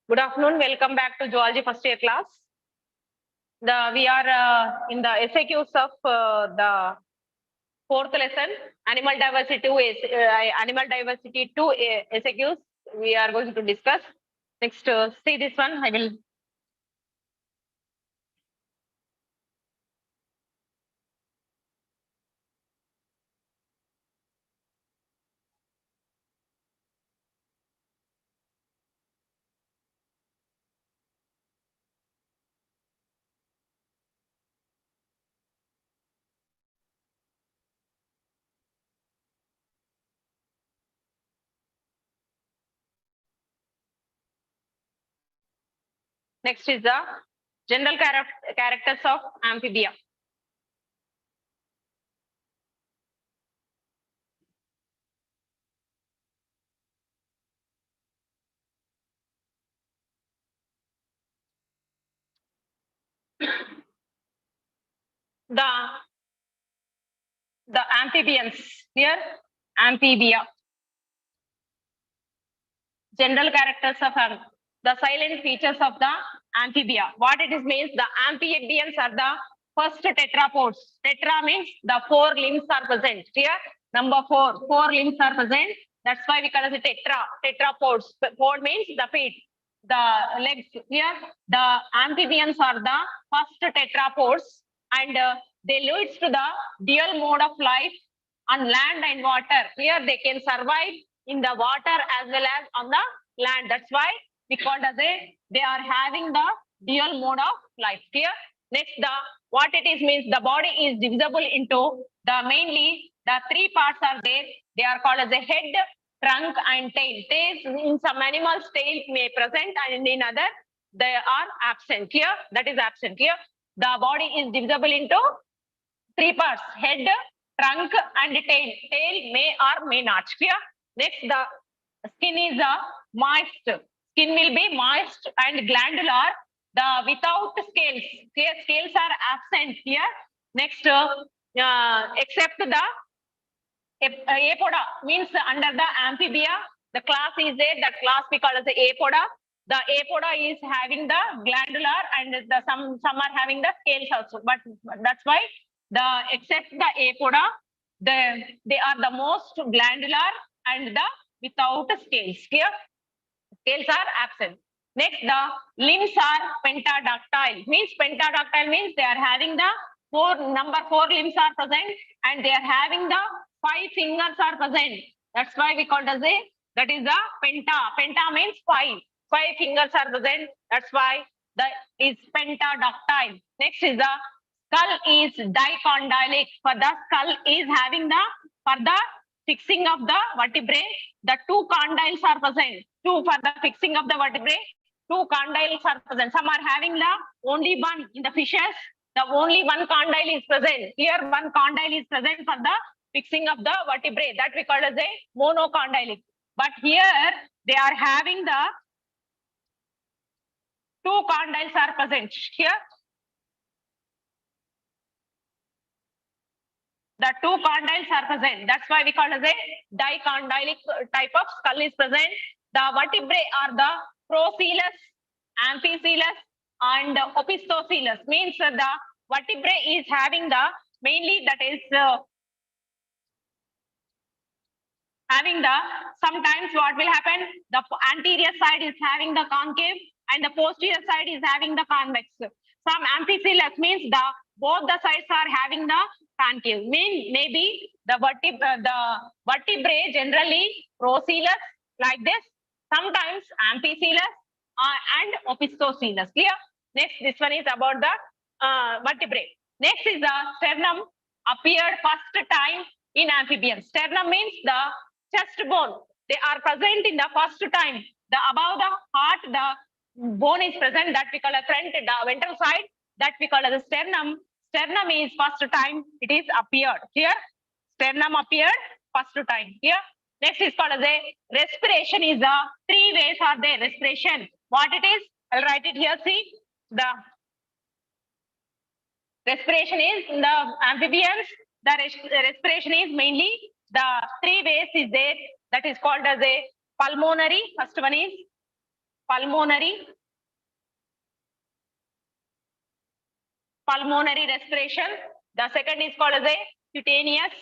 Good afternoon. Welcome back to Zoology first year class. We are in the FAQs of the fourth lesson, animal diversity 2, animal diversity 2 FAQs. We are going to discuss. Next, see this one. I will. Next is the general characters of amphibia. The amphibians here, amphibia. General characters of the silent features of the amphibia. What it is means, the amphibians are the first tetrapods. Tetra means the 4 limbs are present. Here, number 4, 4 limbs are present. That's why we call it tetrapods. Pod means the feet, the legs. Here, the amphibians are the first tetrapods, and they leads to the dual mode of life on land and water. Here, they can survive in the water as well as on the land. That's why we called as they are having the dual mode of life. Here, next, what it is means, the body is divisible into the mainly the 3 parts are there. They are called as a head, trunk, and tail. Tails in some animals, tail may present, and in other they are absent. Here, that is absent. Here, the body is divisible into 3 parts: head, trunk, and tail. Tail may or may not. Here, next, the skin is moist. Skin will be moist and glandular. The without scales. Here, scales are absent here. Next, except the apoda means under the amphibia, the class is there. That class we call as the apoda. The apoda is having the glandular, and some are having the scales also. But that's why except the apoda, they are the most glandular and the without scales. Here, scales are absent. Next, the limbs are pentadactyl. Pentadactyl means they are having the number 4 limbs are present, and they are having the 5 fingers are present. That's why we call it as that is the penta. Penta means 5. 5 fingers are present. That's why is pentadactyl. Next is the skull is dicondylic. For the skull is having for the fixing of the vertebrae, the 2 condyles are present. For the fixing of the vertebrae, 2 condyles are present. Some are having the only one. In the fishes, the only one condyle is present. Here, 1 condyle is present for the fixing of the vertebrae. That we call as a monocondylic. But here, they are having the 2 condyles are present. Here, the 2 condyles are present. That's why we call it as a dicondylic type of skull is present. The vertebrae are the procoelous, amphicoelous, and opisthocoelous. Means the vertebrae is having the mainly that is having the sometimes what will happen, the anterior side is having the concave and the posterior side is having the convex. Some amphicoelous means both the sides are having the concave. Maybe the vertebrae generally procoelous like this. Sometimes amphicoelous and opisthocoelous. Clear? Next, this one is about the vertebrae. Next is the sternum appeared first time in amphibians. Sternum means the chest bone. They are present in the first time. The above the heart, the bone is present. That we call a front, the ventral side. That we call as a sternum. Sternum is first time it is appeared. Here, sternum appeared first time. Here. Next is called as a respiration is 3 ways are there. Respiration. What it is? I'll write it here. See, the respiration is in the amphibians. The respiration is mainly the 3 ways is there. That is called as a pulmonary. First one is pulmonary respiration. The second is called as a cutaneous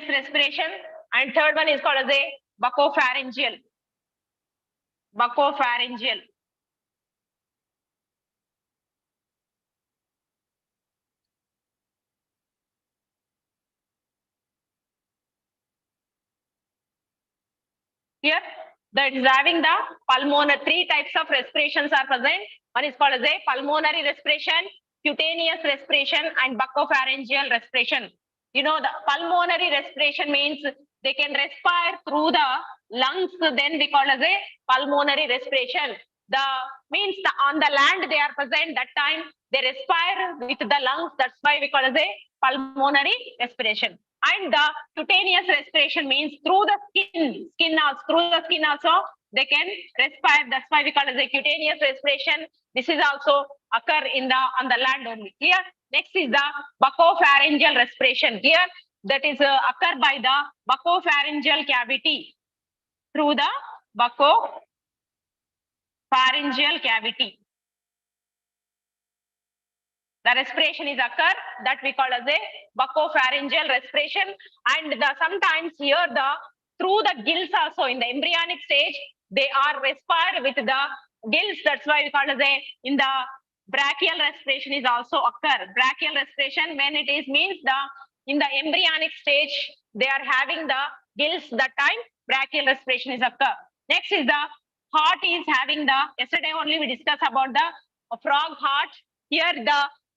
respiration, and third one is called as a buccopharyngeal. Here, that is having the pulmonary. Three types of respirations are present. One is called as a pulmonary respiration, cutaneous respiration, and buccopharyngeal respiration. You know, the pulmonary respiration means they can respire through the lungs. Then we call as a pulmonary respiration. The means on the land they are present. That time they respire with the lungs. That's why we call as a pulmonary respiration. And the cutaneous respiration means through the skin also they can respire. That's why we call it as a cutaneous respiration. This is also occur on the land only. Clear? Next is the buccopharyngeal respiration. Here, that is occur by the buccopharyngeal cavity, through the buccopharyngeal cavity. The respiration is occur that we call as a buccopharyngeal respiration, and sometimes here through the gills also in the embryonic stage they are respired with the gills. That's why we call as a in the brachial respiration is also occur. Brachial respiration when it is means in the embryonic stage they are having the gills. That time brachial respiration is occur. Next is the heart is having yesterday only we discussed about the frog heart. Here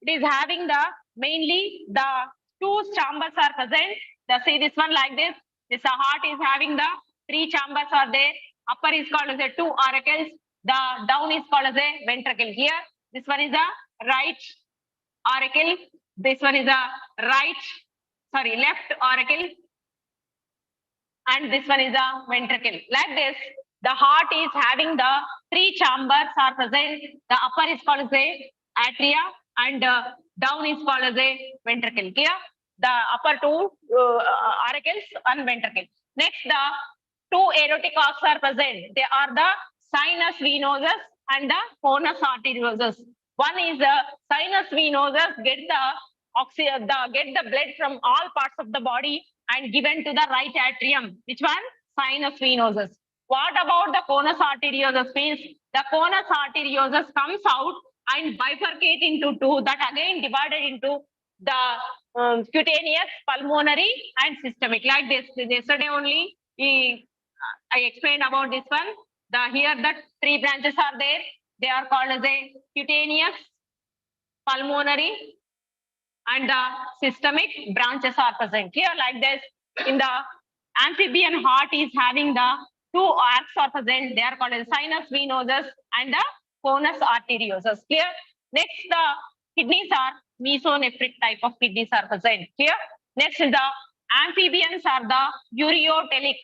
it is having mainly the two chambers are present. See this one like this. This heart is having the three chambers are there. Upper is called as a two auricles. The down is called as a ventricle. Here, this one is a right auricle. This one is a left auricle. And this one is a ventricle. Like this, the heart is having the three chambers are present. The upper is called as a atria, and down is called as a ventricle. Clear? The upper two auricles and ventricle. Next, the two aortic arcs are present. They are the sinus venosus and the conus arteriosus. One is the sinus venosus, get the blood from all parts of the body and given to the right atrium. Which one? Sinus venosus. What about the conus arteriosus? Means the conus arteriosus comes out and bifurcate into two, that again divided into the cutaneous, pulmonary, and systemic. Like this, yesterday only I explained about this one. Here the three branches are there. They are called as a cutaneous, pulmonary, and the systemic branches are present. Here like this, in the amphibian heart is having the two arcs are present. They are called as sinus venosus and the conus arteriosus. Clear? Next, the kidneys are mesonephric type of kidneys are present. Here, next is the amphibians are the ureotelic.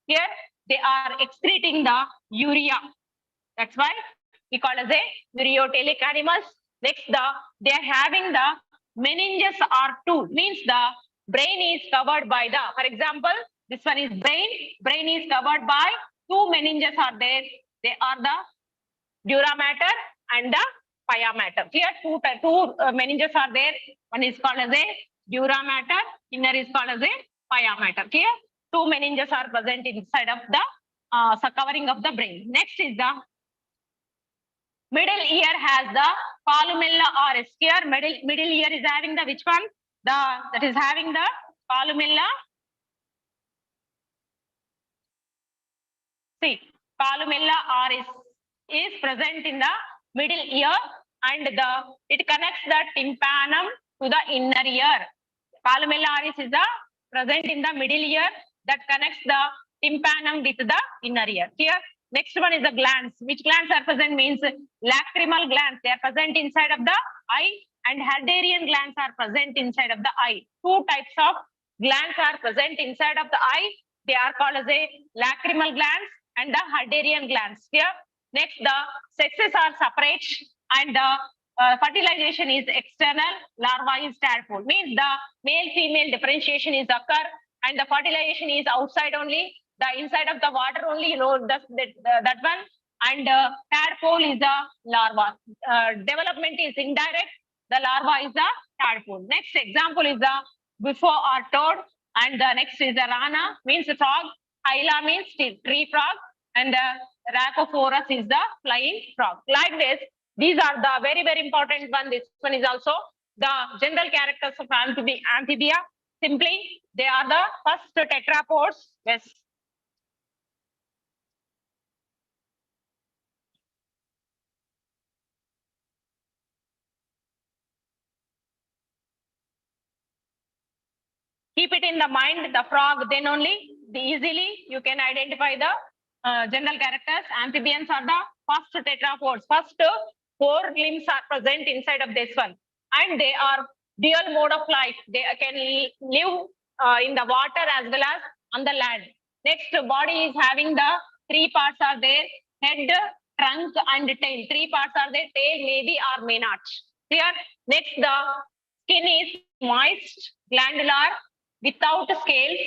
Here, they are excreting the urea. That's why we call as a ureotelic animals. Next, they are having the meninges are two. Means the brain is covered by for example, this one is brain. Brain is covered by two meninges are there. They are the dura mater and the pia mater. Here two meninges are there. One is called as a dura mater, inner is called as a pia mater. Here two meninges are present inside of the covering of the brain. Next is the middle ear has the columella oris. Here middle ear is having the which one? That is having the columella. See, columella oris is present in the middle ear, and it connects the tympanum to the inner ear. Columella oris is present in the middle ear that connects the tympanum with the inner ear. Here, next one is the glands. Which glands are present? Means lacrimal glands. They are present inside of the eye, and Hadarian glands are present inside of the eye. Two types of glands are present inside of the eye. They are called as a lacrimal glands and the Hadarian glands. Here, next the sexes are separate, and the fertilization is external. Larva is tadpole. Means the male-female differentiation is occur, and the fertilization is outside only. The inside of the water only, that one. And tadpole is the larva. Development is indirect. The larva is the tadpole. Next example is the before or toad, and the next is the rana, means frog. Hyla means tree frog, and the Rhacophorus is the flying frog. Like this, these are the very, very important one. This one is also the general characters of amphibia. Simply, they are the first tetrapods. Yes. Keep it in the mind, the frog, then only easily you can identify the general characters. Amphibians are the first tetrapods. First four limbs are present inside of this one. And they are dual mode of life. They can live in the water as well as on the land. Next, body is having the three parts are there: head, trunk, and tail. Three parts are there. Tail maybe or may not. Clear? Next, the skin is moist, glandular, without scales,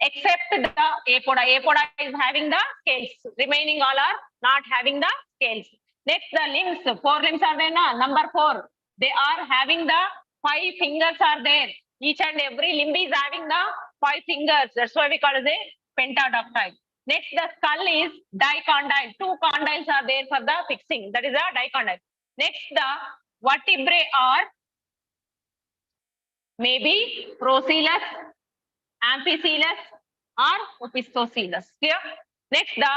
except the apoda. Apoda is having the scales. Remaining all are not having the scales. Next, the limbs. Four limbs are there. No? Number 4. They are having the 5 fingers are there. Each and every limb is having the 5 fingers. That's why we call it a pentadactyl. Next, the skull is dicondyle. 2 condyles are there for the fixing. That is a dicondyle. Next, the vertebrae are maybe procoelous, amphicoelous, or opisthocoelous. Clear? Next, the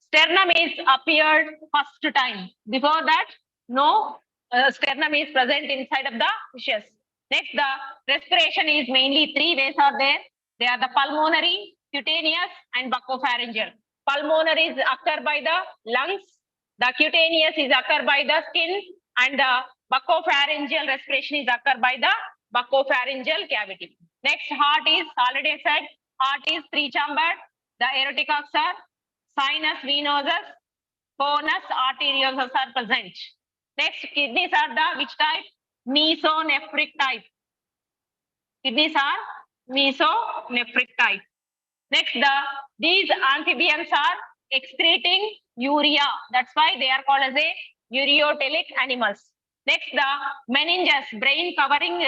sternum is appeared first time. Before that, no sternum is present inside of the fishes. Next, the respiration is mainly 3 ways are there. They are the pulmonary, cutaneous, and buccopharyngeal. Pulmonary is occur by the lungs. The cutaneous is occur by the skin, and the buccopharyngeal respiration is occur by the buccopharyngeal cavity. Next, heart is already said. Heart is 3-chambered. The aortic are sinus venosus, conus arteriosus are present. Next, kidneys are the which type? Mesonephric type. Kidneys are mesonephric type. Next, these amphibians are excreting urea. That's why they are called as a ureotelic animals. Next, the meninges, brain covering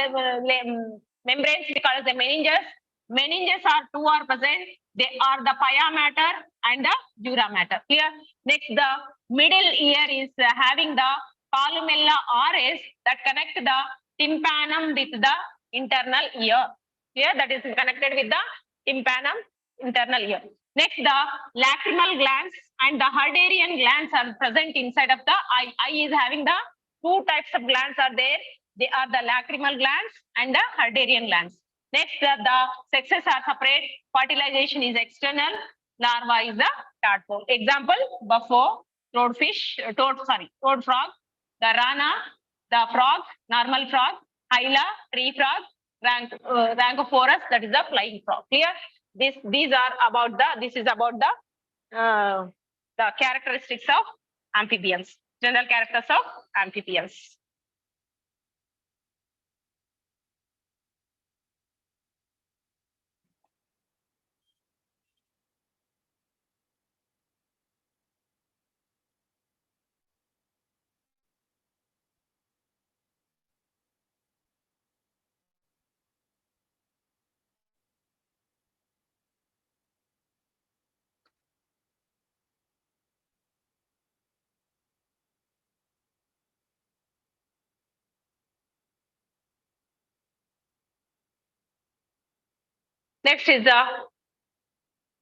membranes, we call as the meninges. Meninges are 2 are present. They are the pia mater and the dura mater. Clear? Next, the middle ear is having the columella oris that connect the tympanum with the internal ear. Here, that is connected with the tympanum internal ear. Next, the lacrimal glands and the Herderian glands are present inside of the eye. Eye is having the 2 types of glands are there. They are the lacrimal glands and the Herderian glands. Next, the sexes are separate. Fertilization is external. Larva is the tadpole. Example: buffo, toad frog, the rana, the frog, normal frog, hyla, tree frog, Rhacophorus, that is the flying frog. Clear? These are about the characteristics of amphibians, general characters of amphibians. Next is the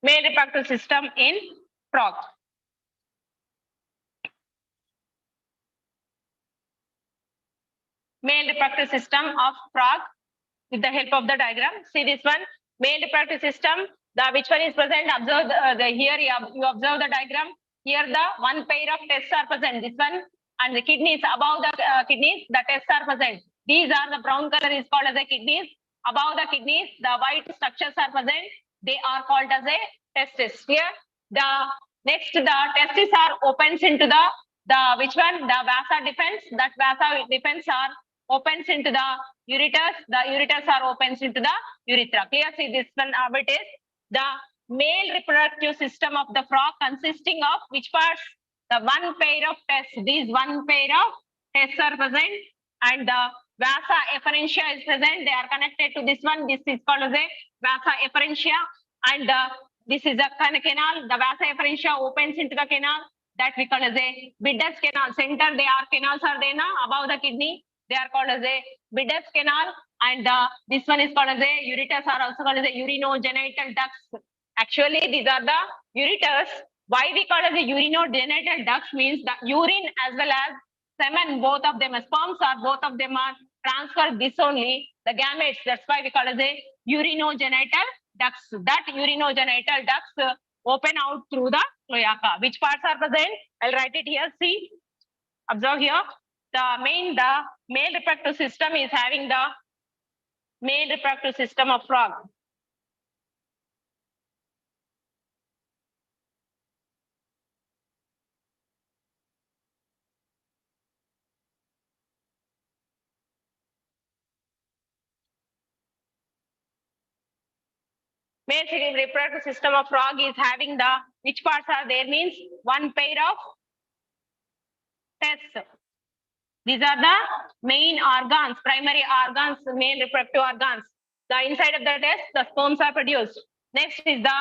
male reproductive system in frog. Male reproductive system of frog with the help of the diagram. See this one, male reproductive system. The which one is present? Observe here you observe the diagram. Here the 1 pair of tests are present. This one and the kidneys above the kidneys. The tests are present. These are the brown color is called as the kidneys. Above the kidneys, the white structures are present. They are called as a testis. Here, the next the testis are opens into the which one? The vasa defense. That vasa defense are opens into the ureters. The ureters are opens into the urethra. Clear? See this one how it is. The male reproductive system of the frog consisting of which parts? The one pair of tests. These one pair of tests are present, and the vasa efferentia is present. They are connected to this one. This is called as a vasa efferentia, and this is a canal. The vasa efferentia opens into the canal that we call as a Bidder's canal. Center, they are canals are there now above the kidney. They are called as a Bidder's canal, and this one is called as a ureters, are also called as a urinogenital ducts. Actually, these are the ureters. Why we call it the urinogenital ducts means the urine as well as semen, both of them, sperms are both of them are transferred this only, the gametes. That's why we call it the urinogenital ducts. That urinogenital ducts open out through the cloaca. Which parts are present? I'll write it here. See, observe here. The male reproductive system is having the male reproductive system of frog. Male reproductive system of frog is having the which parts are there means one pair of tests. These are the main organs, primary organs, male reproductive organs. The inside of the test, the sperms are produced. Next is the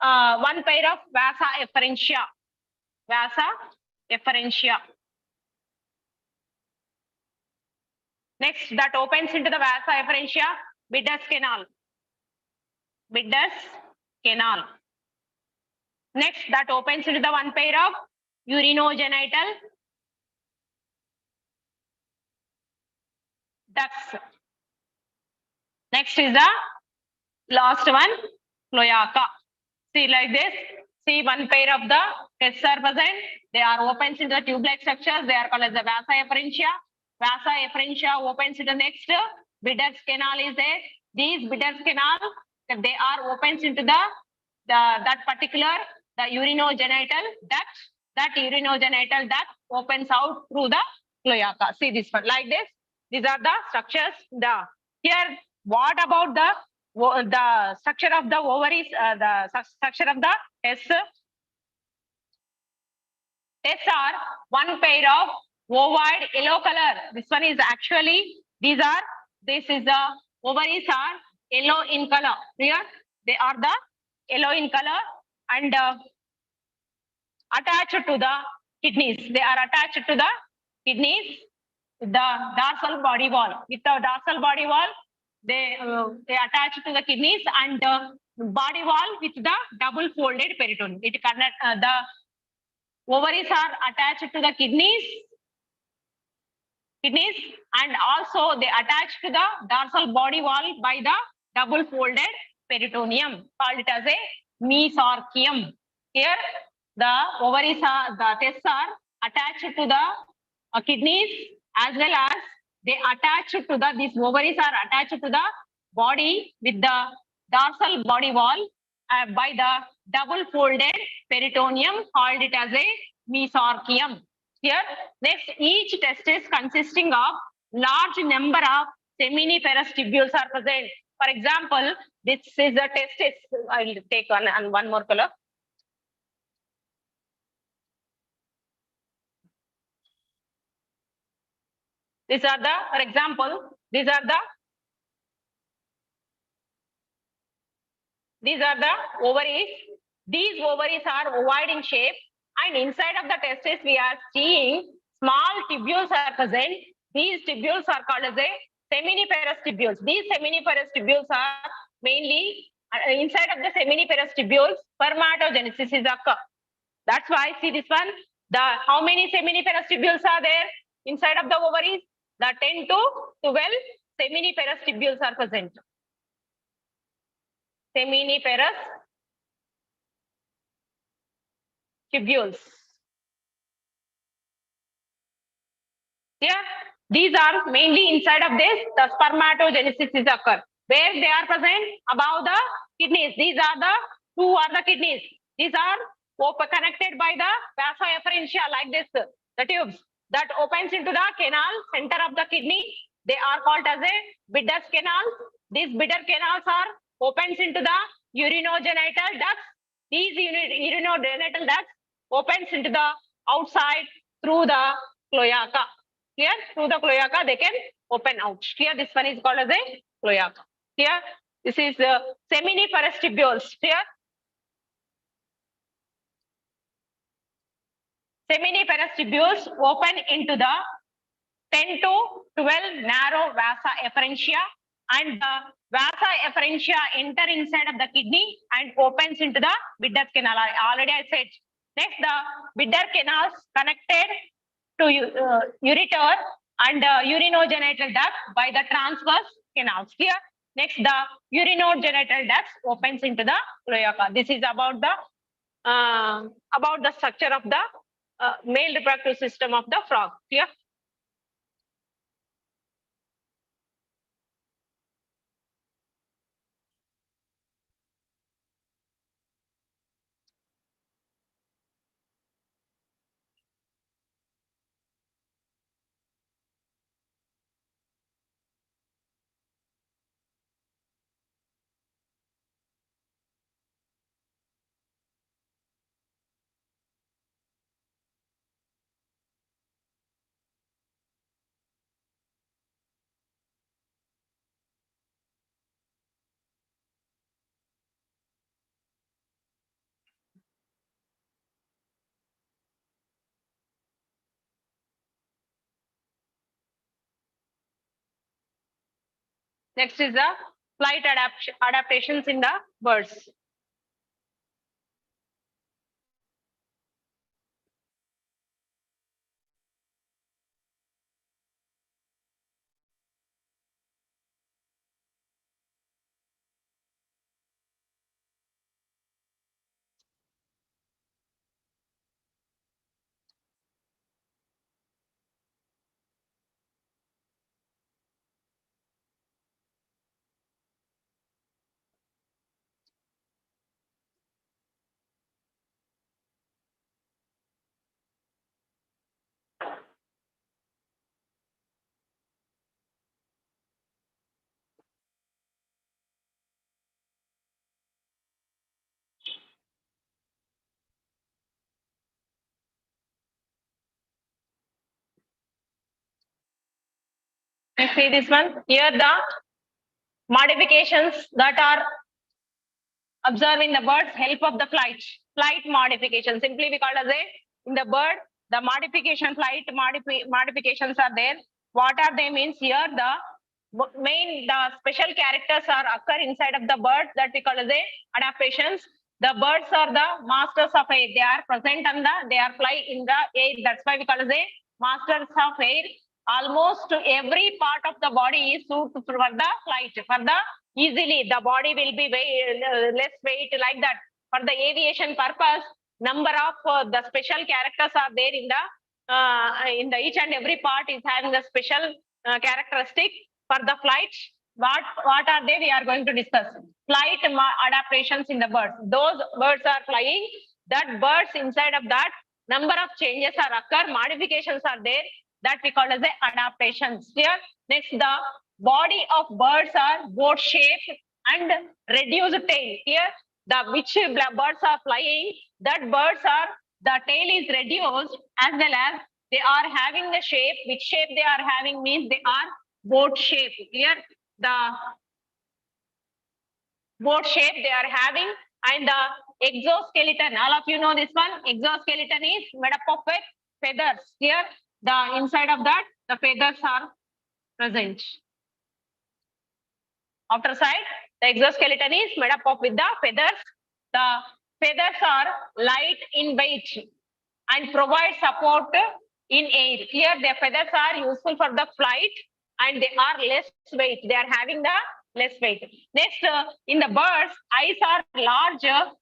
one pair of vasa efferentia. Vasa efferentia. Next, that opens into the vasa efferentia, Bidder's canal. Bidder's canal. Next, that opens into the one pair of urinogenital ducts. Next is the last one, cloaca. See like this. See one pair of the tests are present. They are opens into the tube-like structures. They are called as the vasa efferentia. Vasa efferentia opens into the next. Bidder's canal is there. These Bidder's canal, they are opens into that particular the urinogenital duct. That urinogenital duct opens out through the cloaca. See this one like this. These are the structures. Here, what about the structure of the ovaries? The structure of the tests. Tests are one pair of ovoid yellow color. This one is actually this is the ovaries are yellow in color. Here they are the yellow in color and attached to the kidneys. They are attached to the kidneys. The dorsal body wall. With the dorsal body wall, they attach to the kidneys and body wall with the double folded peritoneum. It connect the ovaries are attached to the kidneys, and also they attach to the dorsal body wall by the double folded peritoneum. Called it as a mesorchium. Here, the ovaries are the tests are attached to the kidneys, as well as they attach to the, these ovaries are attached to the body with the dorsal body wall by the double folded peritoneum, called it as a mesorchium. Here, next, each test is consisting of large number of seminiferous tubules are present. For example, this is a testis. I will take one more color. These are the, for example, these are the ovaries. These ovaries are ovoid in shape, and inside of the testis we are seeing small tubules are present. These tubules are called as a seminiferous tubules. These seminiferous tubules are mainly inside of the seminiferous tubules, spermatogenesis is occur. That's why see this one. How many seminiferous tubules are there inside of the ovaries? The 10 to 12 seminiferous tubules are present. Seminiferous tubules. Here, these are mainly inside of this, the spermatogenesis is occur. Where they are present? Above the kidneys. These are the two are the kidneys. These are connected by the vasa efferentia like this, the tubes that opens into the canal, center of the kidney. They are called as a Bidder's canal. These Bidder canals are opens into the urinogenital ducts. These urinogenital ducts opens into the outside through the cloaca. Here, through the cloaca, they can open out. Here, this one is called as a cloaca. Here, this is the seminiferous tubules. Here, seminiferous tubules open into the 10 to 12 narrow vasa efferentia, and the vasa efferentia enter inside of the kidney and opens into the Bidder canal. Already I said. Next, the Bidder canals connected to ureter and urinogenital duct by the transverse canals. Here, next the urinogenital ducts opens into the cloaca. This is about the structure of the male reproductive system of the frog. Here. Next is the flight adaptations in the birds. You see this one? Here the modifications that are observed in the birds help of the flight modification. Simply we call as a in the bird the modification flight modifications are there. What are they means here the special characters are occur inside of the bird that we call as a adaptations. The birds are the masters of air. They are present on they are fly in the air. That's why we call as a masters of air. Almost every part of the body is suited for the flight. For the easily, the body will be less weight like that. For the aviation purpose, number of the special characters are there in the each and every part is having a special characteristic. For the flight, what are they? We are going to discuss flight adaptations in the birds. Those birds are flying. That birds inside of that number of changes are occur. Modifications are there that we call as the adaptations. Here, next the body of birds are boat shape and reduced tail. Here, the which birds are flying, that birds are the tail is reduced as well as they are having the shape. Which shape they are having means they are boat shape. Here, the boat shape they are having, and the exoskeleton. All of you know this one. Exoskeleton is made up of feathers. Here, the inside of that, the feathers are present. Outer side, the exoskeleton is made up of with the feathers. The feathers are light in weight and provide support in air. Here, the feathers are useful for the flight and they are less weight. They are having the less weight. Next, in the birds, eyes are larger,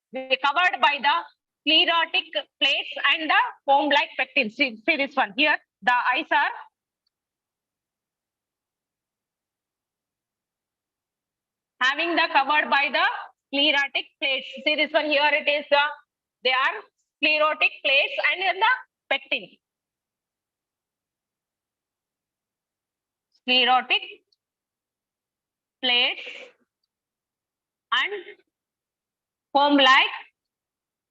covered by the sclerotic plates and the foam-like pectins. See this one here. The eyes are having the covered by the sclerotic plates. See this one here. It is they are sclerotic plates and then the pectin. Sclerotic plates and comb-like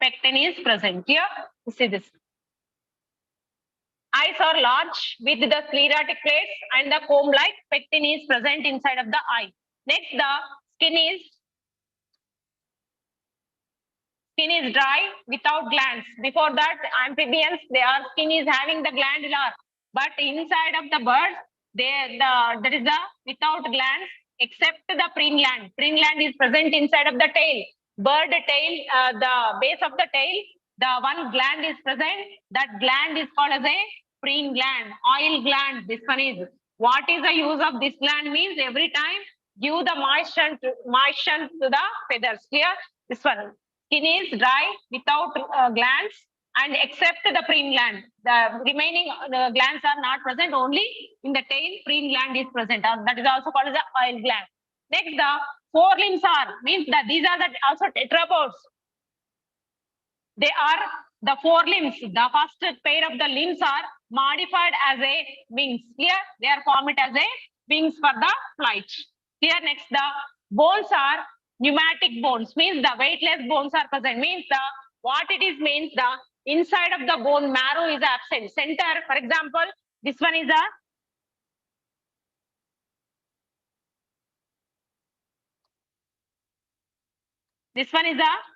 pecten is present. Here, you see this. Eyes are large with the sclerotic plates and the comb-like pecten is present inside of the eye. Next, the skin is dry without glands. Before that, amphibians, their skin is having the glandular, but inside of the birds, there is the without glands except the preen gland. Preen gland is present inside of the tail. Bird tail, the base of the tail, the one gland is present. That gland is called as a preen gland, oil gland. This one is. What is the use of this gland? Means every time give the moisture to the feathers. Here, this one. Skin is dry without glands and except the preen gland. The remaining glands are not present. Only in the tail, preen gland is present. That is also called as the oil gland. Next, the forelimbs are means that these are the also tetrapods. They are the forelimbs. The first pair of the limbs are modified as a wings. Here, they are formed as a wings for the flight. Here, next, the bones are pneumatic bones, means the weightless bones are present, means the what it is means the inside of the bone marrow is absent. Center, for example, this one is a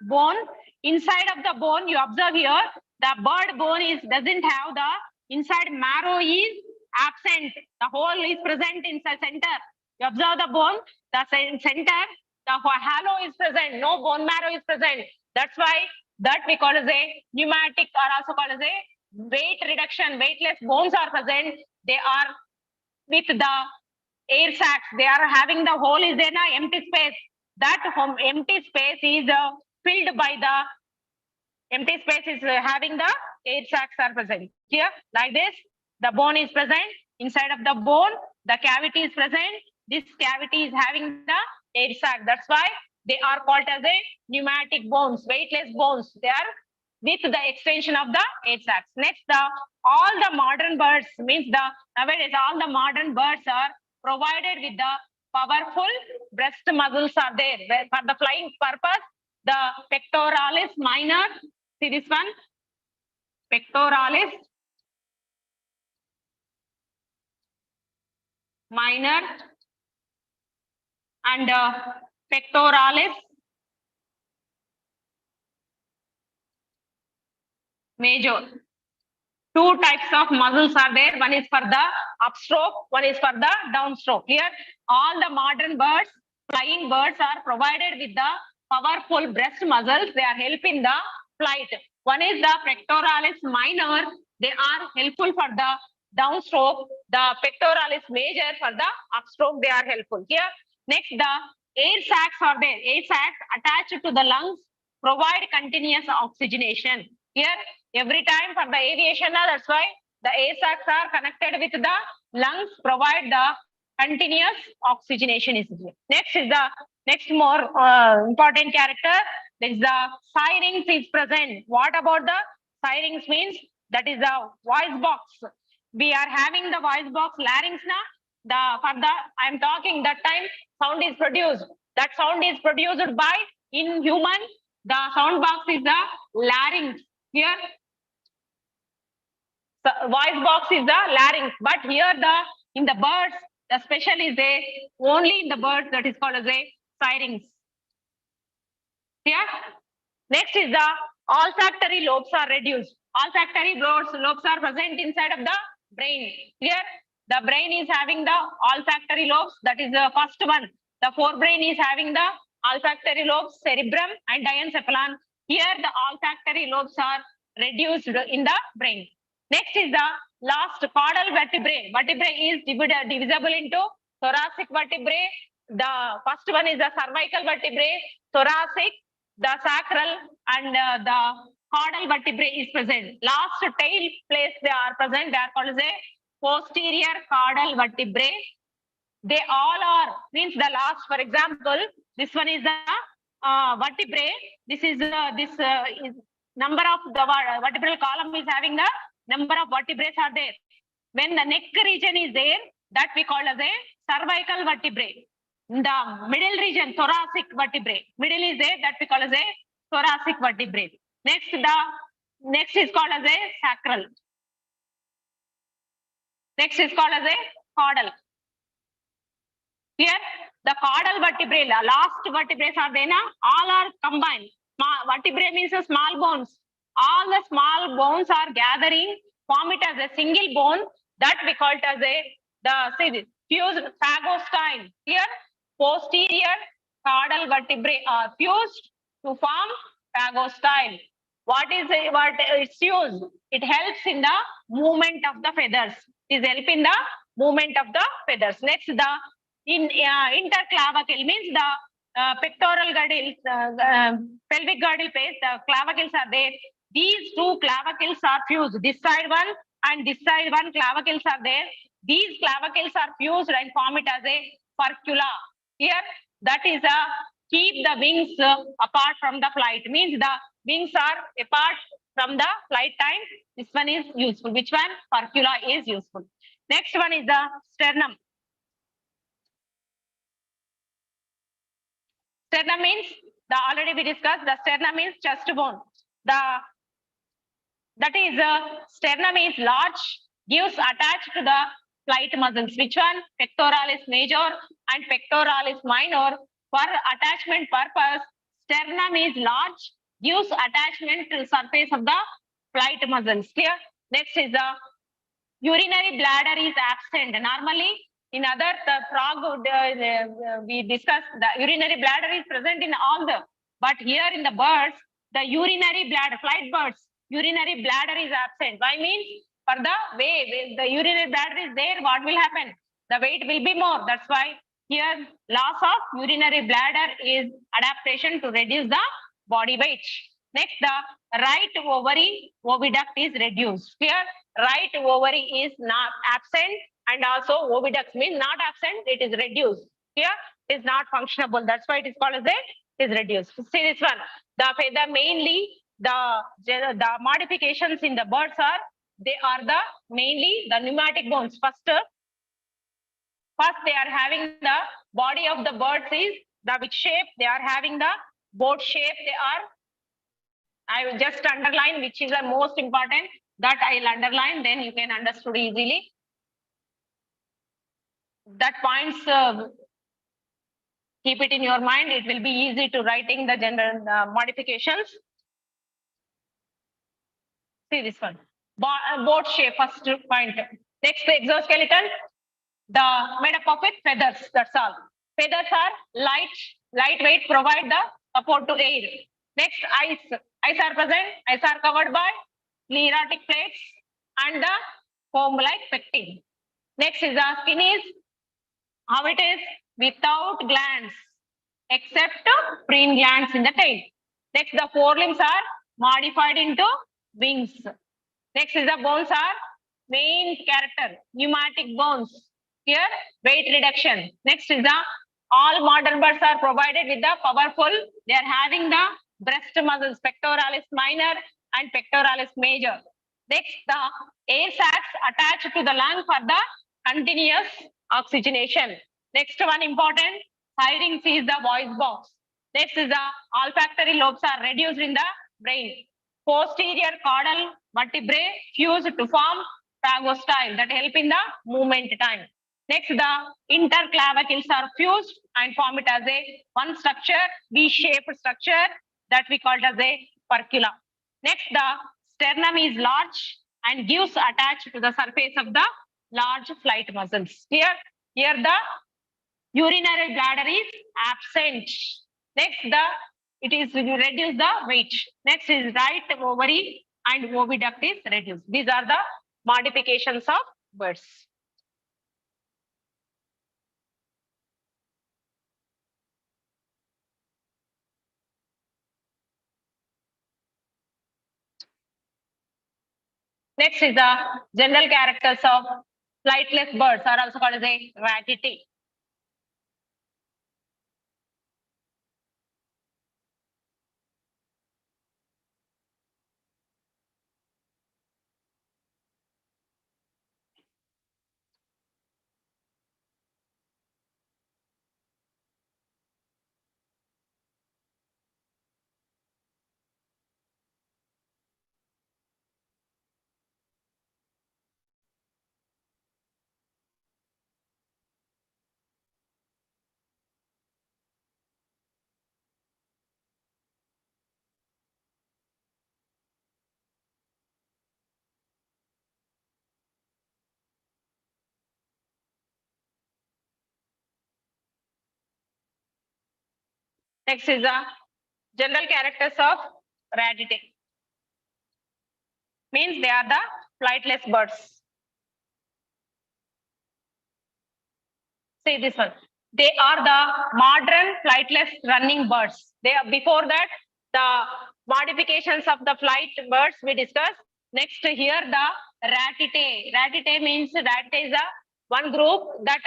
bone. Inside of the bone, you observe here, the bird bone doesn't have the inside marrow is absent. The whole is present inside center. You observe the bone, the center. The halo is present, no bone marrow is present. That's why that we call as a pneumatic or also called as a weight reduction. Weightless bones are present. They are with the air sacs. They are having the hole is in a empty space. That empty space is filled by the empty space is having the air sacs are present. Here, like this, the bone is present. Inside of the bone, the cavity is present. This cavity is having the air sac. That's why they are called as a pneumatic bones, weightless bones. They are with the extension of the air sacs. Next, all the modern birds means nowadays all the modern birds are provided with the powerful breast muscles are there for the flying purpose. The pectoralis minor. See this one, pectoralis minor and pectoralis major. Two types of muscles are there. One is for the upstroke, one is for the downstroke. Here, all the modern birds, flying birds are provided with the powerful breast muscles. They are helping the flight. One is the pectoralis minor. They are helpful for the downstroke. The pectoralis major for the upstroke. They are helpful. Here, next, the air sacs are there. Air sacs attached to the lungs provide continuous oxygenation. Here, every time for the aviation, that's why the air sacs are connected with the lungs, provide the continuous oxygenation is here. Next is the next more important character. There is the syrinx is present. What about the syrinx means? That is the voice box. We are having the voice box larynx now. I'm talking that time sound is produced. That sound is produced by in human. The sound box is the larynx. Here, the voice box is the larynx, but here in the birds, the special is there only in the birds that is called as a syrinx. Here, next is the olfactory lobes are reduced. Olfactory lobes are present inside of the brain. Here, the brain is having the olfactory lobes. That is the first one. The forebrain is having the olfactory lobes, cerebrum and diencephalon. Here, the olfactory lobes are reduced in the brain. Next is the last caudal vertebrae. Vertebrae is divisible into thoracic vertebrae. The first one is the cervical vertebrae, thoracic, the sacral, and the caudal vertebrae is present. Last tail place they are present. They are called as a posterior caudal vertebrae. They all are means the last. For example, this one is the vertebrae. This is is number of the vertebral column is having the number of vertebrae are there. When the neck region is there, that we call as a cervical vertebrae. The middle region, thoracic vertebrae. Middle is there, that we call as a thoracic vertebrae. Next is called as a sacral. Next is called as a caudal. Here, the caudal vertebrae, the last vertebrae are there, all are combined. Vertebrae means a small bones. All the small bones are gathering, form it as a single bone that we call it as the fused phagostyle. Here, posterior caudal vertebrae are fused to form phagostyle. What it's used? It helps in the movement of the feathers. It help in the movement of the feathers. Next, the interclavicle means the pectoral girdles, pelvic girdle place, the clavicles are there. These two clavicles are fused. This side one and this side one clavicles are there. These clavicles are fused and form it as a furcula. Here, that is a keep the wings apart from the flight. Means the wings are apart from the flight time. This one is useful. Which one? Furcula is useful. Next one is the sternum. Sternum means already we discussed the sternum means chest bone. Sternum is large, gives attached to the flight muscles. Which one? Pectoralis major and pectoralis minor. For attachment purpose, sternum is large, gives attachment to the surface of the flight muscles. Clear? Next is the urinary bladder is absent. Normally, in other frog, we discussed the urinary bladder is present in all the, but here in the birds, the urinary bladder, flight birds, urinary bladder is absent. Why means for the way the urinary bladder is there, what will happen? The weight will be more. That's why here loss of urinary bladder is adaptation to reduce the body weight. Next, the right ovary oviduct is reduced. Here, right ovary is not absent, and also oviduct means not absent, it is reduced. Here, it is not functionable. That's why it is called as it is reduced. See this one. The feather mainly the modifications in the birds are mainly the pneumatic bones. First they are having the body of the birds is the which shape they are having the boat shape they are. I will just underline which is the most important that I'll underline, then you can understood easily. That points keep it in your mind. It will be easy to writing the general modifications. See this one. Boat shape, first point. Next, the exoskeleton. The made up of it feathers. That's all. Feathers are lightweight, provide the support to air. Next, eyes. Eyes are present. Eyes are covered by sclerotic plates and the comb-like pectin. Next is the skin is how it is without glands except preen glands in the tail. Next, the forelimbs are modified into wings. Next is the bones are main character, pneumatic bones. Here, weight reduction. Next is the all modern birds are provided with the powerful. They are having the breast muscles, pectoralis minor and pectoralis major. Next, the air sacs attached to the lung for the continuous oxygenation. Next one important, pharynx is the voice box. Next is the olfactory lobes are reduced in the brain. Posterior caudal vertebrae fused to form phagostyle that help in the movement time. Next, the interclavicles are fused and form it as a one structure, V-shaped structure that we called as a furcula. Next, the sternum is large and gives attached to the surface of the large flight muscles. Here the urinary bladder is absent. Next, it is reduce the weight. Next is right ovary and oviduct is reduced. These are the modifications of birds. Next is the general characters of flightless birds are also called as a rackety. Next is the general characters of ratite. Means they are the flightless birds. See this one. They are the modern flightless running birds. They are before that the modifications of the flight birds we discussed. Next here the ratite. Ratite means ratite is a one group that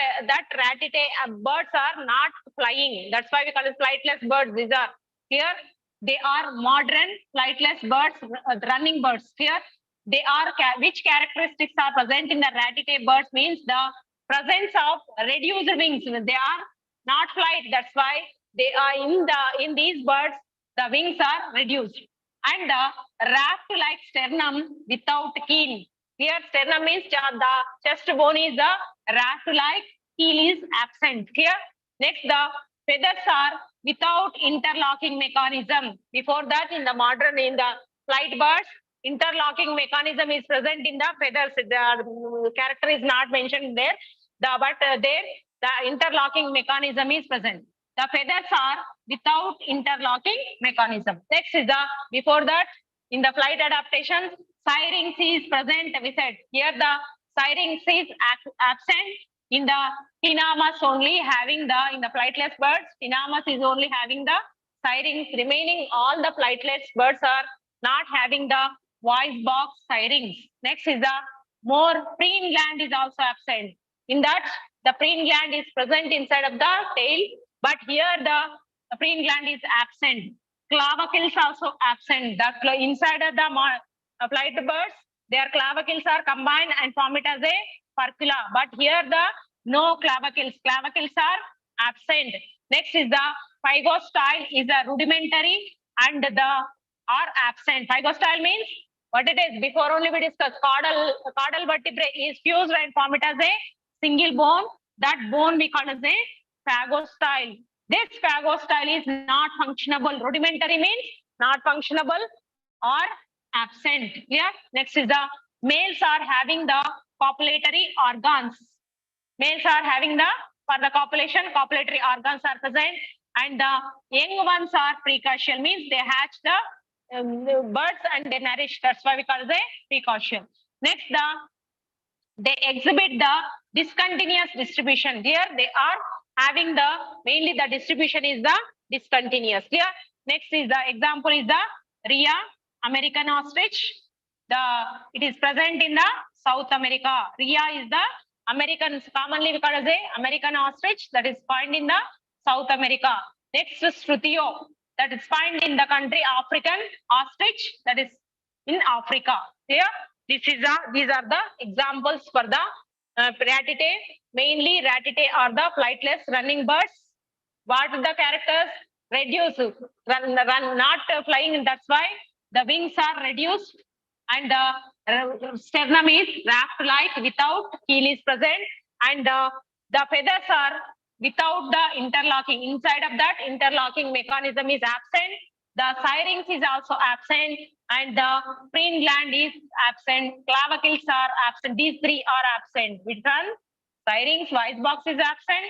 ratite birds are not flying. That's why we call it flightless birds. These are here. They are modern flightless birds, running birds. Here they are which characteristics are present in the ratite birds means the presence of reduced wings. They are not flight. That's why they are in these birds. The wings are reduced, and the raft-like sternum without keel. Here, sternum means the chest bone is the raft-like, keel is absent. Here, next the feathers are without interlocking mechanism. Before that, in the modern in the flight birds, interlocking mechanism is present in the feathers. The character is not mentioned there. But there the interlocking mechanism is present. The feathers are without interlocking mechanism. Next is the before that in the flight adaptation, syrinx is present. We said here the syrinx is absent in the tinamous only having the in the flightless birds. Tinamous is only having the syrinx. Remaining all the flightless birds are not having the voice box syrinx. Next is the more preen gland is also absent. In that, the preen gland is present inside of the tail, but here the preen gland is absent. Clavicles also absent. The inside of the flight birds, their clavicles are combined and form it as a furcula. But here the no clavicles. Clavicles are absent. Next is the pygostyle is a rudimentary and the are absent. Pygostyle means what it is. Before only we discussed caudal vertebrae is fused and form it as a single bone. That bone we call as a phagostyle. This phagostyle is not functionable. Rudimentary means not functionable or absent. Yeah. Next is the males are having the copulatory organs. Males are having the for the copulation, copulatory organs are present, and the young ones are precocial means they hatch the birds and they nourish. That's why we call it a precocial. Next, they exhibit the discontinuous distribution. Here they are having the mainly the distribution is the discontinuous. Here next is the example is the Rhea American ostrich. It is present in the South America. Rhea is the American commonly we call as a American ostrich that is found in the South America. Next is Strutio that is found in the country African ostrich that is in Africa. Here these are the examples for the ratite. Mainly ratite are the flightless running birds. What are the characters? Reduce, run, not flying. That's why the wings are reduced and the sternum is raft-like without keel is present, and the feathers are without the interlocking. Inside of that interlocking mechanism is absent. The syrinx is also absent, and the preen gland is absent. Clavicles are absent. These three are absent. Which one? Syrinx, voice box is absent.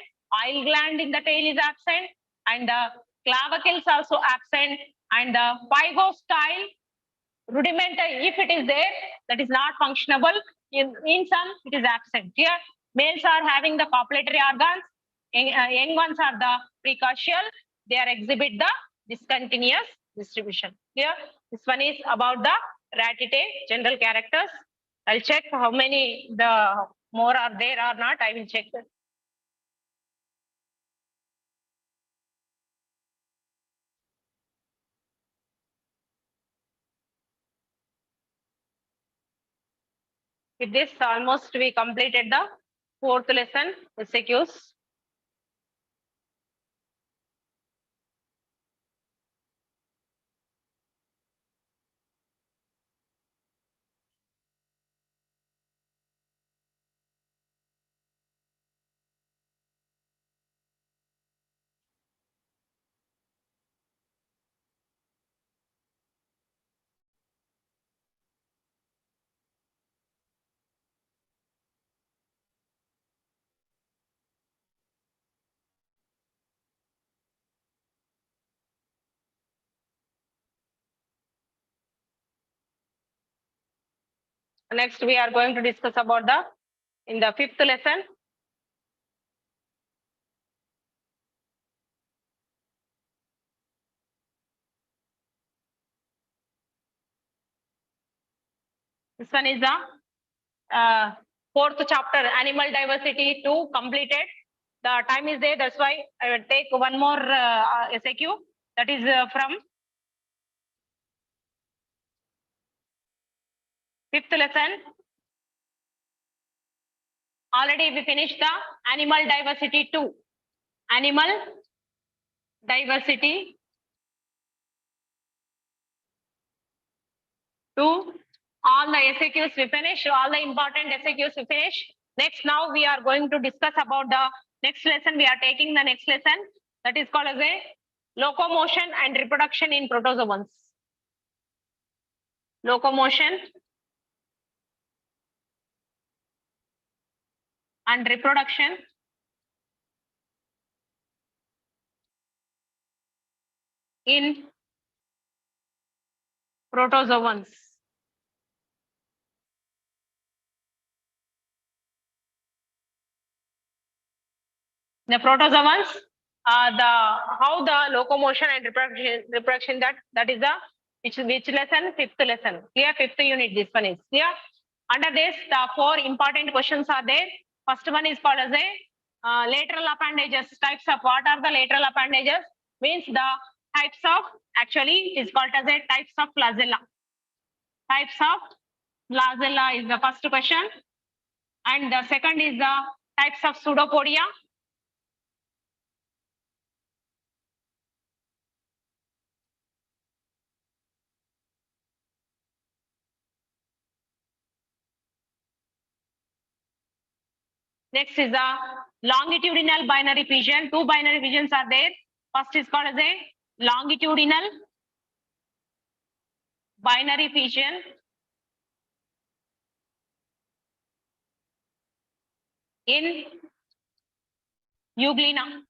Oil gland in the tail is absent, and the clavicles also absent, and the pygostyle rudimentary, if it is there, that is not functionable. In some, it is absent. Here, males are having the copulatory organs. Young ones are the precocial. They are exhibit the discontinuous distribution. Here, this one is about the ratite general characters. I'll check how many the more are there or not. I will check that. With this, almost we completed the fourth lesson, SAQs. Next, we are going to discuss about in the fifth lesson. This one is the fourth chapter, animal diversity 2 completed. The time is there, that's why I will take one more SAQ, that is from fifth lesson. Already we finished the animal diversity 2. Animal diversity 2. All the SAQs we finished, all the important SAQs we finished. Next, now we are going to discuss about the next lesson. We are taking the next lesson, that is called as a locomotion and reproduction in protozoans. Locomotion and reproduction in protozoans. The protozoans, how the locomotion and reproduction that is the which lesson? Fifth lesson. Clear? Fifth unit. This one is clear. Under this, the 4 important questions are there. First one is called as a lateral appendages. Types of what are the lateral appendages? Means the types of, actually is called as a types of flagella. Types of flagella is the first question. And the second is the types of pseudopodia. Next is the longitudinal binary fission. 2 binary fissions are there. First is called as a longitudinal binary fission. In Euglena.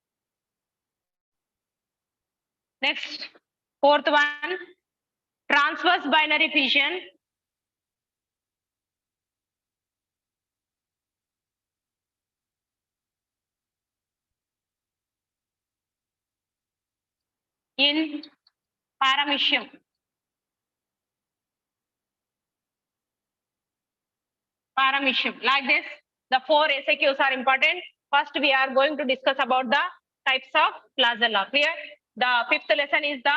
Next, fourth one, transverse binary fission. In Paramecium. Paramecium. Like this, the 4 SAQs are important. First, we are going to discuss about the types of flagella. Clear? The fifth lesson is the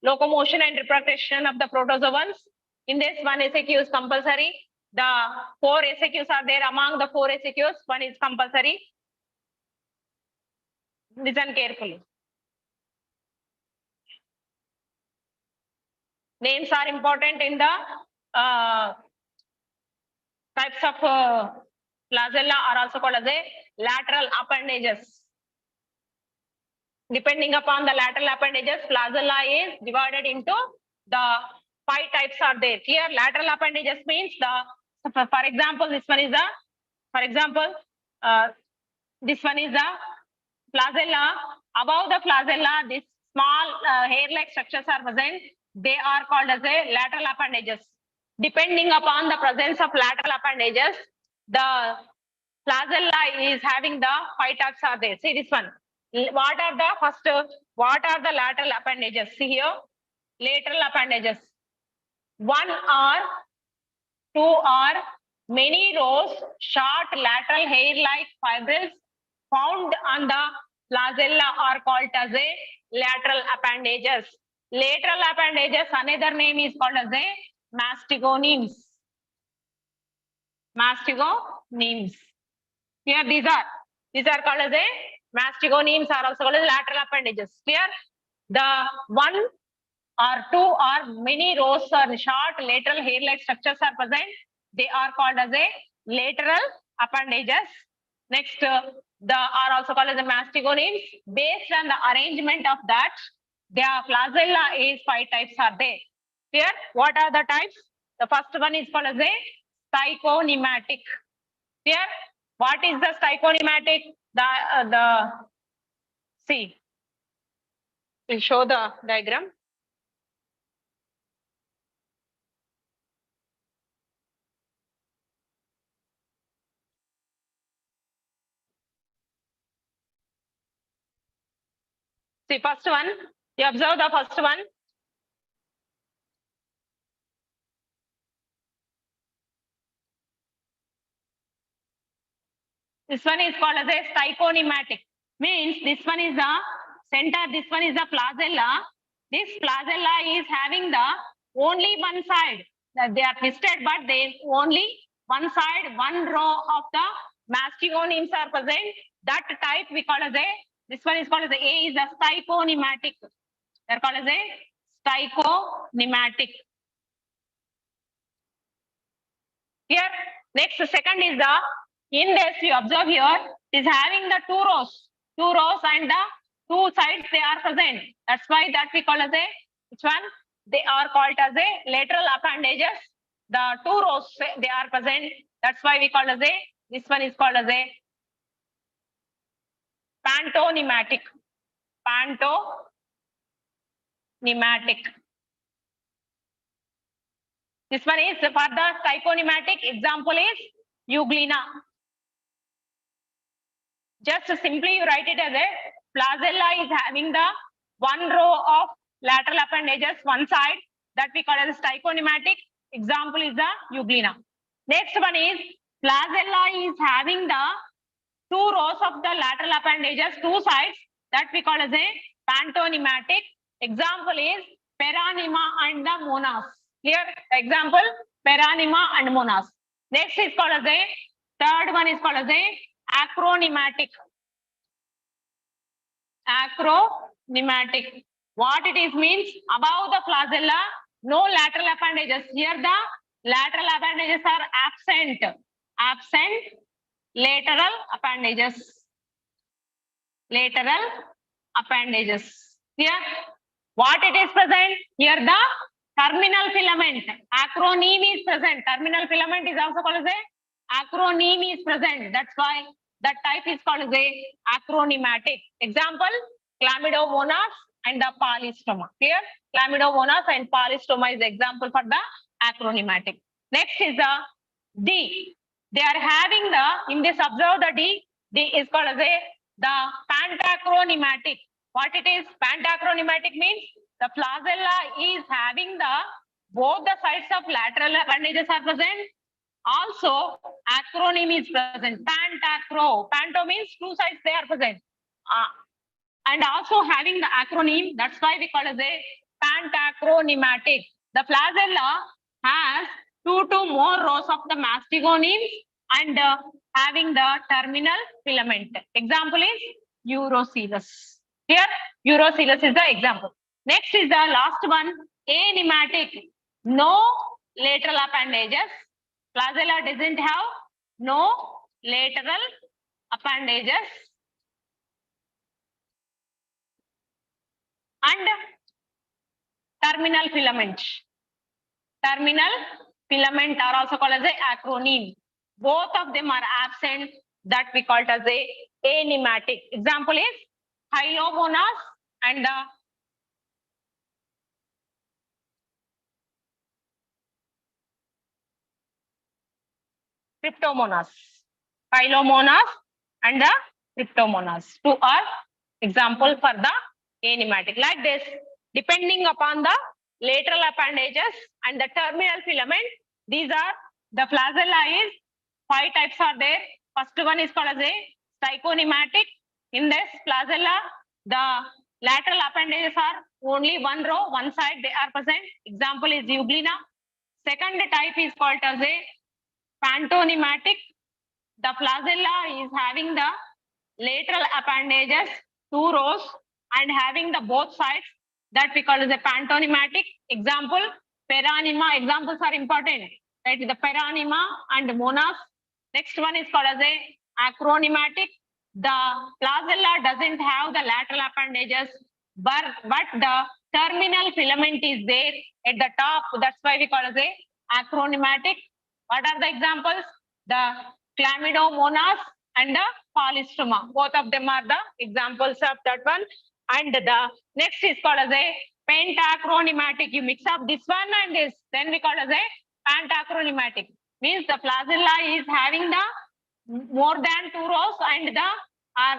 locomotion and reproduction of the protozoans. In this, 1 SAQ is compulsory. The 4 SAQs are there. Among the 4 SAQs, 1 is compulsory. Listen carefully. Names are important in the types of flagella are also called as a lateral appendages. Depending upon the lateral appendages, flagella is divided into the 5 types are there. Here, lateral appendages means for example, this one is the, this one is the flagella. Above the flagella, this small hair-like structures are present. They are called as a lateral appendages. Depending upon the presence of lateral appendages, the flagella is having the 5 types are there. See this one. What are the lateral appendages? See here, lateral appendages. 1 or 2 or many rows, short lateral hair-like fibrils found on the flagella are called as a lateral appendages. Lateral appendages, another name is called as a mastigonemes. Mastigonemes. Here these are called as a mastigonemes are also called as lateral appendages. Clear? The 1 or 2 or many rows or short lateral hair-like structures are present. They are called as a lateral appendages. Next, the are also called as the mastigonemes. Based on the arrangement of that, their flagella is 5 types are there. Here, what are the types? The first one is called as a stichonematic. Here, what is the stichonematic? See, we'll show the diagram. See, first one, you observe the first one. This one is called as a stichonematic. Means this one is the center, this one is the flagella. This flagella is having the only one side. That they are twisted, but they only one side, one row of the mastigonemes are present. That type we call as a, this one is called as a is the stichonematic. They are called as a stichonematic. Here, next second is the, in this you observe here, is having the two rows and the two sides they are present. That's why that we call as a, which one? They are called as a lateral appendages. The two rows they are present. That's why we call as a, this one is called as a pantonematic. Pantonematic. This one is for the stichonematic. Example is euglena. Just simply you write it as a flagella is having the one row of lateral appendages, one side, that we call as a stichonematic. Example is the euglena. Next one is flagella is having the two rows of the lateral appendages, two sides, that we call as a pantonematic. Example is peranima and the monas. Here, example, peranima and monas. Next is called as a, third one is called as a acronematic. Acronematic. What it is means, above the flagella, no lateral appendages. Here the lateral appendages are absent. Absent lateral appendages. Lateral appendages. Here, what it is present? Here the terminal filament. Acroneme is present. Terminal filament is also called as a acroneme is present. That's why that type is called as a acronematic. Example, chlamydomonas and the polystoma. Here, chlamydomonas and polystoma is the example for the acronematic. Next is the D. They are having the, in this observe the D. D is called as a the pantacronematic. What it is? Pantacronematic means the flagella is having the both the sides of lateral appendages are present. Also, acroneme is present. Pantacro. Panto means two sides they are present. And also having the acroneme. That's why we call it as a pantacronematic. The flagella has two to more rows of the mastigonemes and having the terminal filament. Example is urocoelus. Here, urocoelus is the example. Next is the last one, anematic. No lateral appendages. Flagella doesn't have no lateral appendages. And terminal filament. Terminal filament are also called as a acroneme. Both of them are absent. That we call it as a anematic. Example is hylomonas and the cryptomonas. Hylomonas and the cryptomonas. Two are example for the anematic. Like this, depending upon the lateral appendages and the terminal filament, these are the flagella is 5 types are there. First one is called as a stichonematic. In this flagella, the lateral appendages are only one row, one side they are present. Example is euglena. Second type is called as a pantonematic. The flagella is having the lateral appendages, 2 rows, and having the both sides. That we call as a pantonematic. Example, peranima. Examples are important. Right, the peranima and monas. Next one is called as a acronematic. The flagella doesn't have the lateral appendages, but the terminal filament is there at the top. That's why we call as a acronematic. What are the examples? The chlamydomonas and the polystoma. Both of them are the examples of that one. And the next is called as a pentacronematic. You mix up this one and this, then we call as a pentacronematic. Means the flagella is having the more than 2 rows and the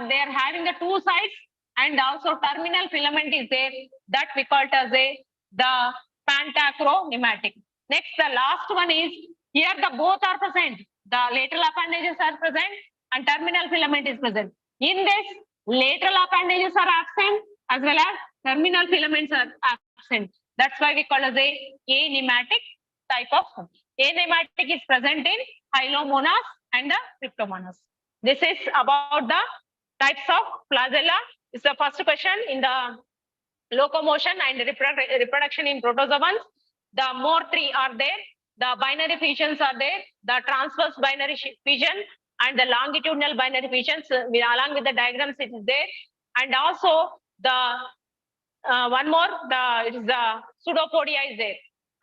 they are having the 2 sides and also terminal filament is there, that we call it as the pantacronematic. Next, the last one is here the both are present. The lateral appendages are present and terminal filament is present. In this, lateral appendages are absent as well as terminal filaments are absent. That's why we call as a anematic type of. Anematic is present in Hylomonas and the Cryptomonas. This is about the types of flagella. Is the first question in the locomotion and reproduction in protozoans. The more three are there. The binary fissions are there. The transverse binary fission and the longitudinal binary fissions along with the diagrams it is there. And also the one more, it is the pseudopodia is there.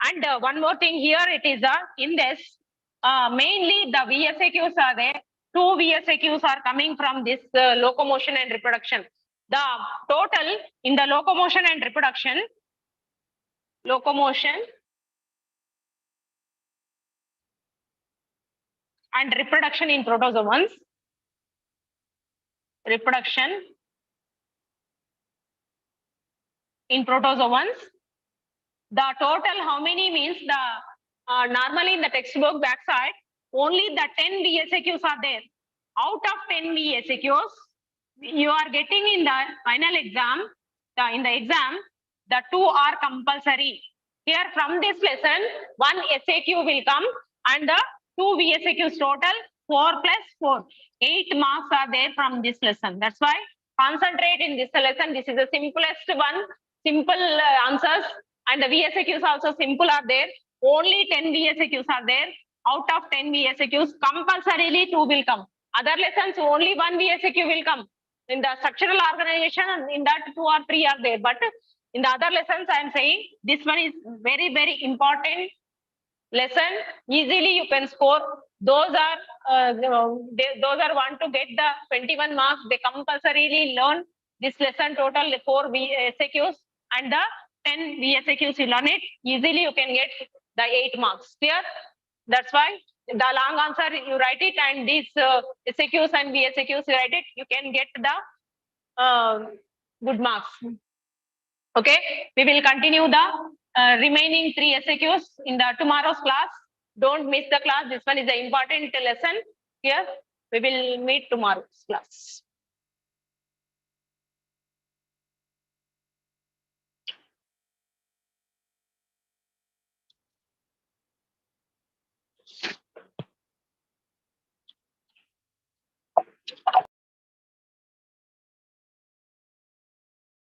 And one more thing here, it is in this, mainly the VSAQs are there. Two VSAQs are coming from this locomotion and reproduction. The total in the locomotion and reproduction in protozoans, reproduction in protozoans, the total how many means the normally in the textbook backside only the 10 VSAQs are there. Out of 10 VSAQs, you are getting in the final exam, in the exam, the 2 are compulsory. Here from this lesson, 1 SAQ will come and the 2 VSAQs total, 4 plus 4. 8 marks are there from this lesson. That's why concentrate in this lesson. This is the simplest one, simple answers, and the VSAQs also simple are there. Only 10 VSAQs are there. Out of 10 VSAQs, compulsorily 2 will come. Other lessons, only 1 VSAQ will come. In the structural organization, in that 2 or 3 are there. But in the other lessons, I am saying this one is very, very important lesson. Easily you can score. Those are want to get the 21 marks. They compulsorily learn this lesson total 4 VSAQs and the 10 VSAQs. You learn it easily. You can get the 8 marks. Clear? That's why the long answer you write it, and these SAQs and VSAQs you write it. You can get the good marks. Okay, we will continue the remaining 3 SAQs in the tomorrow's class. Don't miss the class. This one is an important lesson. Here we will meet tomorrow's class.